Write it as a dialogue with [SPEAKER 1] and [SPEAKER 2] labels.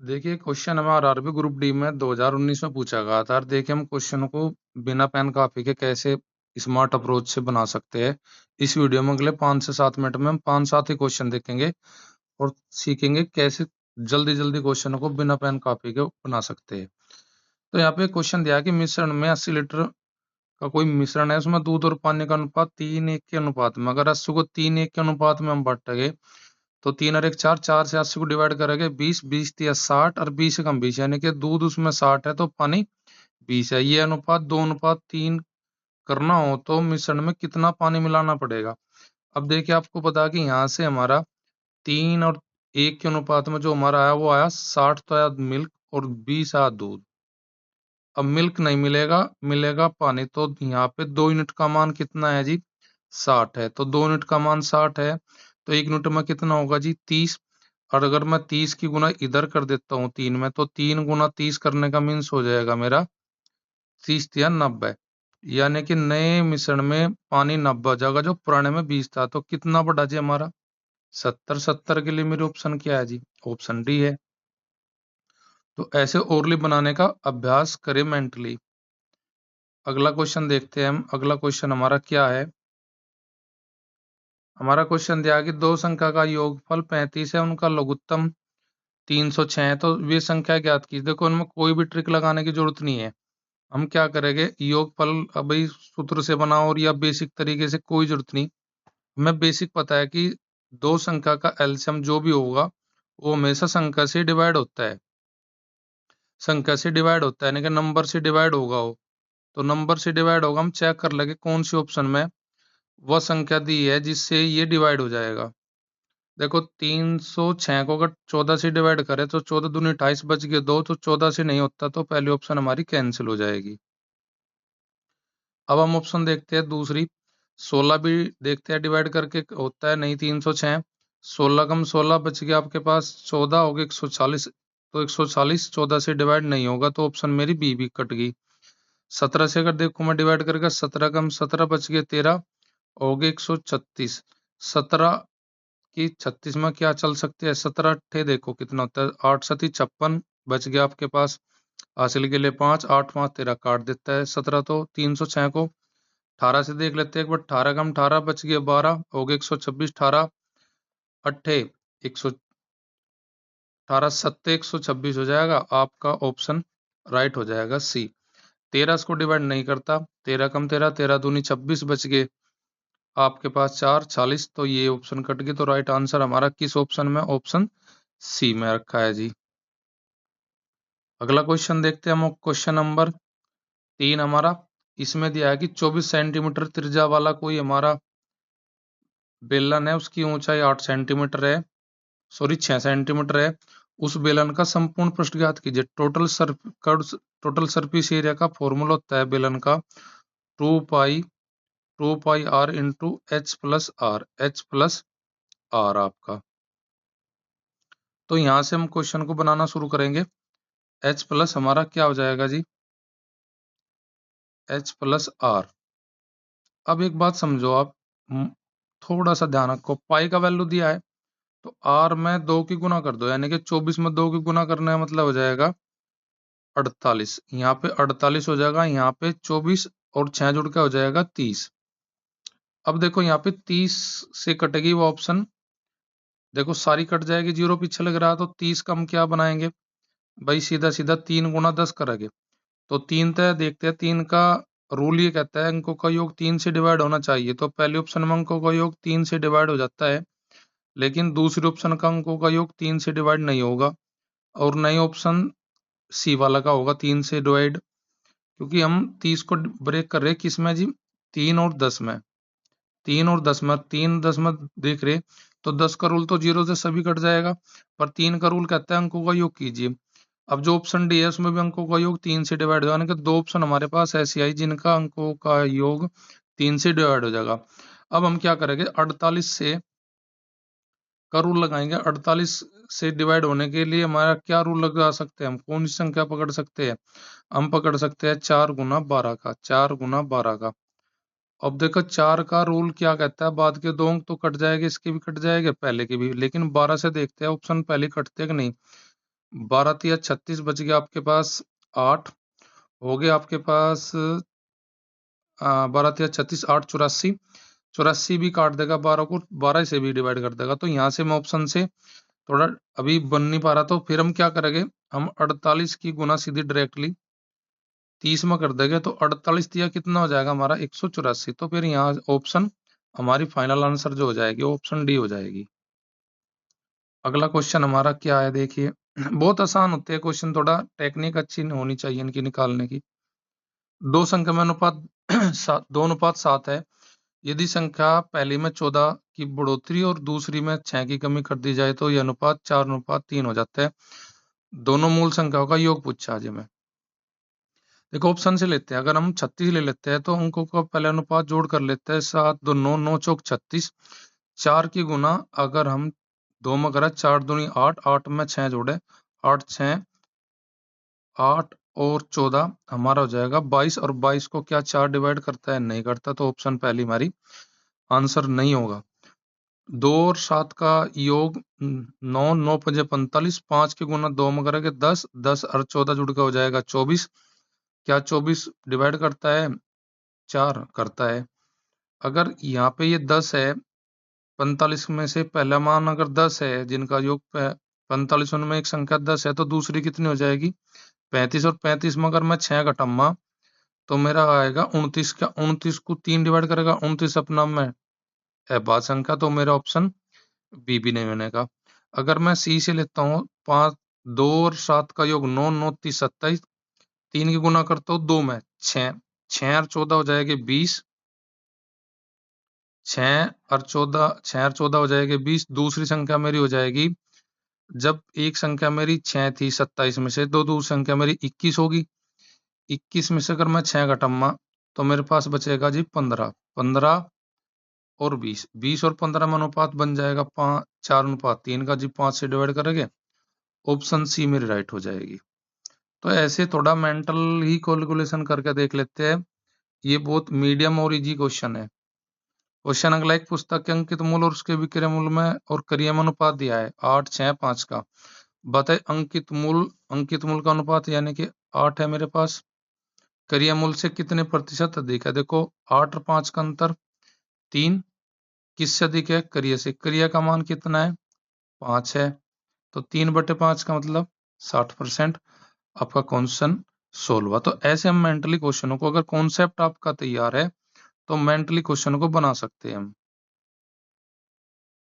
[SPEAKER 1] देखिए क्वेश्चन हमारा RRB group D में 2019 में पूछा गया था। देखिए हम क्वेश्चन को बिना पेन कॉपी के कैसे स्मार्ट अप्रोच से बना सकते हैं। इस वीडियो में अगले 5 से 7 मिनट में हम 5-7 ही क्वेश्चन देखेंगे और सीखेंगे कैसे जल्दी जल्दी क्वेश्चन को बिना पेन कॉपी के बना सकते हैं। तो यहाँ पे क्वेश्चन दिया कि मिश्रण में 80 लीटर का कोई मिश्रण है, उसमें दूध और पानी का अनुपात 3:1 के अनुपात में। अगर 80 को 3:1 के अनुपात में हम बांटेंगे तो 3 और 1 4, 4 से 80 को डिवाइड करेंगे 20, 20 दिया 60 और 20 से कम 20, यानी कि दूध उसमें 60 है तो पानी 20 है। ये अनुपात 2:3 करना हो तो मिश्रण में कितना पानी मिलाना पड़ेगा। अब देखिए आपको पता है कि यहाँ से हमारा 3 और 1 के अनुपात में जो हमारा आया वो आया 60 तो आया मिल्क और 20 आया दूध। अब मिल्क नहीं मिलेगा, मिलेगा पानी। तो यहाँ पे 2 यूनिट का मान कितना है जी, 60 है। तो 2 यूनिट का मान 60 है तो 1 यूनिट में कितना होगा जी, 30। और अगर मैं 30 की गुना इधर कर देता हूँ 3 में, तो 3 गुना 30 करने का मीन्स हो जाएगा मेरा 30 या 90, यानी कि नए मिश्रण में पानी 90 हो जाएगा जो पुराने में 20 था। तो कितना बढ़ा जी हमारा 70। 70 के लिए मेरे ऑप्शन क्या है जी, ऑप्शन डी है। तो ऐसे ओरली बनाने का अभ्यास करें मेंटली। अगला क्वेश्चन देखते हैं हम। अगला क्वेश्चन हमारा क्या है, हमारा क्वेश्चन दिया कि दो संख्या का योगफल 35 है, उनका लघुत्तम 306 है, तो वे संख्या ज्ञात की। देखो इनमें कोई भी ट्रिक लगाने की जरूरत नहीं है। हम क्या करेंगे, योगफल अभी सूत्र से बनाओ और या बेसिक तरीके से, कोई जरूरत नहीं। हमें बेसिक पता है कि दो संख्या का एलसीएम जो भी होगा वो हमेशा संख्या से डिवाइड होता है। संख्या से डिवाइड होता है यानी कि नंबर से डिवाइड होगा वो। तो नंबर से डिवाइड होगा, हम चेक कर लेंगे कौन सी ऑप्शन में वह संख्या दी है जिससे ये डिवाइड हो जाएगा। देखो 306 को अगर 14 से डिवाइड करें तो 14 दूनी 28 बच गए 2, तो 14 से नहीं होता, तो पहली ऑप्शन हमारी कैंसिल हो जाएगी। अब हम ऑप्शन देखते हैं दूसरी, 16 भी देखते हैं डिवाइड करके होता है नहीं, 306 16 कम 16 बच गया आपके पास 14 हो गए 140, तो 140 14 से डिवाइड नहीं होगा, तो ऑप्शन मेरी बी भी कट गई। 17 से अगर देखो मैं डिवाइड करके 17 कम 17 बच गए 13 हो गए 136। 17 की 36 में क्या चल सकते हैं, 17 अट्ठे देखो कितना होता है, 8 सती 56 बच गया आपके पास। हासिल के लिए 5, 8 5 13 काट देता है 17। तो 306 को 18 से देख लेते हैं एक बार, 18 कम 18 बच गया 12 हो गए 126। 18 अट्ठे 18 सत्ते 126 हो जाएगा आपका ऑप्शन राइट हो जाएगा सी। 13 इसको डिवाइड नहीं करता, 13 कम 13 13 दूनी 26 बच गए आपके पास 4 40, तो ये ऑप्शन कट गए। तो राइट आंसर हमारा किस ऑप्शन में, ऑप्शन सी में रखा है जी। अगला क्वेश्चन देखते हैं हम, क्वेश्चन नंबर 3 हमारा। इसमें दिया है कि 24 सेंटीमीटर त्रिज्या वाला कोई हमारा बेलन है, उसकी ऊंचाई 8 सेंटीमीटर है, सॉरी 6 सेंटीमीटर है। उस बेलन का संपूर्ण पृष्ठ ज्ञात कीजिए। टोटल सरफेस एरिया का फॉर्मूला होता है बेलन का 2 pi R into H plus R, H plus R आपका। तो यहां से हम क्वेश्चन को बनाना शुरू करेंगे। एच प्लस हमारा क्या हो जाएगा जी, एच प्लस आर। अब एक बात समझो आप, थोड़ा सा ध्यान रखो, पाई का वैल्यू दिया है तो आर में 2 की गुना कर दो, यानी कि 24 में 2 की गुना करने का मतलब हो जाएगा 48। यहाँ पे 48 हो जाएगा, यहाँ पे 24 और 6 जुड़ के हो जाएगा 30। अब देखो यहाँ पे 30 से कटेगी वो ऑप्शन, देखो सारी कट जाएगी, जीरो पीछे लग रहा है, तो 30 का हम क्या बनाएंगे भाई, सीधा सीधा 3 गुना 10 करेंगे। तो 3 तय देखते हैं, 3 का रूल ये कहता है अंकों का योग 3 से डिवाइड होना चाहिए। तो पहले ऑप्शन में अंकों का योग 3 से डिवाइड हो जाता है, लेकिन दूसरे ऑप्शन का अंकों का योग 3 से डिवाइड नहीं होगा, और नए ऑप्शन सी वाला का होगा 3 से डिवाइड। क्योंकि हम 30 को ब्रेक कर रहे हैं किस में जी, 3 और 10 में। 3 और 10 में, 3 10 में देख रहे, तो 10 का रूल तो जीरो से सभी कट जाएगा, पर 3 का रूल कहता है अंकों का योग कीजिए। अब जो ऑप्शन डी है उसमें भी अंकों का योग 3 से डिवाइड हो, यानी कि 2 ऑप्शन हमारे पास ऐसी आई जिनका अंकों का योग 3 से डिवाइड हो जाएगा। अब हम क्या करेंगे, 48 से का रूल लगाएंगे। 48 से डिवाइड होने के लिए हमारा क्या रूल लगा सकते हैं, हम कौन सी संख्या पकड़ सकते हैं, हम पकड़ सकते हैं 4 गुना 12 का, 4 गुना 12 का। अब देखो 4 का रूल क्या कहता है, बाद के 2 अंक तो कट जाएंगे, इसके भी कट जाएंगे पहले के भी, लेकिन 12 से देखते हैं ऑप्शन पहले कटते कि नहीं। 12 तिया 36 बच गया आपके पास 8 हो गया आपके पास 12 तिया 36 8 84 84 भी काट देगा 12 को, 12 से भी डिवाइड कर देगा। तो यहाँ से मैं ऑप्शन से थोड़ा अभी बन नहीं पा रहा, तो फिर हम क्या करेंगे, हम 48 की गुना सीधी डायरेक्टली 30 में कर देंगे, तो 48 दिया कितना हो जाएगा हमारा 184। तो फिर यहाँ ऑप्शन हमारी फाइनल आंसर जो हो जाएगी ऑप्शन डी हो जाएगी। अगला क्वेश्चन हमारा क्या है देखिए, बहुत आसान होते हैं क्वेश्चन, थोड़ा टेक्निक अच्छी होनी चाहिए इनकी निकालने की। दो संख्या में अनुपात 2:7 है। यदि संख्या पहली में 14 की बढ़ोतरी और दूसरी में 6 की कमी कर दी जाए तो यह अनुपात 4:3 हो जाता है। दोनों मूल संख्याओं का योग पूछा आज हमें। देखो ऑप्शन से लेते हैं, अगर हम 36 ले लेते हैं तो अंकों का पहले अनुपात जोड़ कर लेते हैं, 7 2 9 9 चौक 36। 4 की गुना अगर हम 2 में करें, 4 दूनी 8 8 में 6 जोड़े 8 6 8 और 14 हमारा हो जाएगा 22। और 22 को क्या 4 डिवाइड करता है, नहीं करता, तो ऑप्शन पहली हमारी आंसर नहीं होगा। 2 और 7 का योग 9 9 5 45 5 की गुना 2 में करेंगे 10 10 और 14 जुड़ के हो जाएगा 24। क्या 24 डिवाइड करता है, 4 करता है। अगर यहाँ पे ये 10 है, 45 में से पहला मान अगर 10 है जिनका योग 45 उनमें एक संख्या 10 है, तो दूसरी कितनी हो जाएगी 35। और 35 में अगर मैं 6 घटाऊंगा तो मेरा आएगा 29। का 29 को 3 डिवाइड करेगा 29 अपना में बात संख्या, तो मेरा ऑप्शन बी भी नहीं बनेगा। अगर मैं सी से लेता हूँ 5 2 और 7 का योग 9 9 30 27। 3 की गुना करता हूँ 2 में 6 6 और 14 हो जाएगी 20। 6 और 14 हो जाएगी 20। दूसरी संख्या मेरी हो जाएगी, जब एक संख्या मेरी 6 थी 27 में से, तो दूसरी संख्या मेरी 21 होगी। 21 में से अगर मैं 6 घटाऊंगा तो मेरे पास बचेगा जी 15। 15 और 20 20 और 15 में अनुपात बन जाएगा 4:3 का जी, 5 से डिवाइड करेंगे, ऑप्शन सी मेरी राइट हो जाएगी। तो ऐसे थोड़ा मेंटल ही कैलकुलेशन करके देख लेते हैं, ये बहुत मीडियम और इजी क्वेश्चन है। क्वेश्चन अगला, एक पुस्तक के अंकित मूल और उसके विक्रय मूल्य में और क्रिया में अनुपात दिया है 8 6 5 का। बताए अंकित मूल का अनुपात यानी कि 8 है मेरे पास, क्रिया मूल से कितने प्रतिशत अधिक है। देखो 8 और 5 का अंतर 3, किससे अधिक है, क्रिया से। क्रिया का मान कितना है 5 है, तो 3/5 का मतलब 60%। आपका क्वेश्चन सोल्व हुआ। तो ऐसे हम मेंटली क्वेश्चनों को, अगर कॉन्सेप्ट आपका तैयार है तो मेंटली क्वेश्चन को बना सकते हैं हम।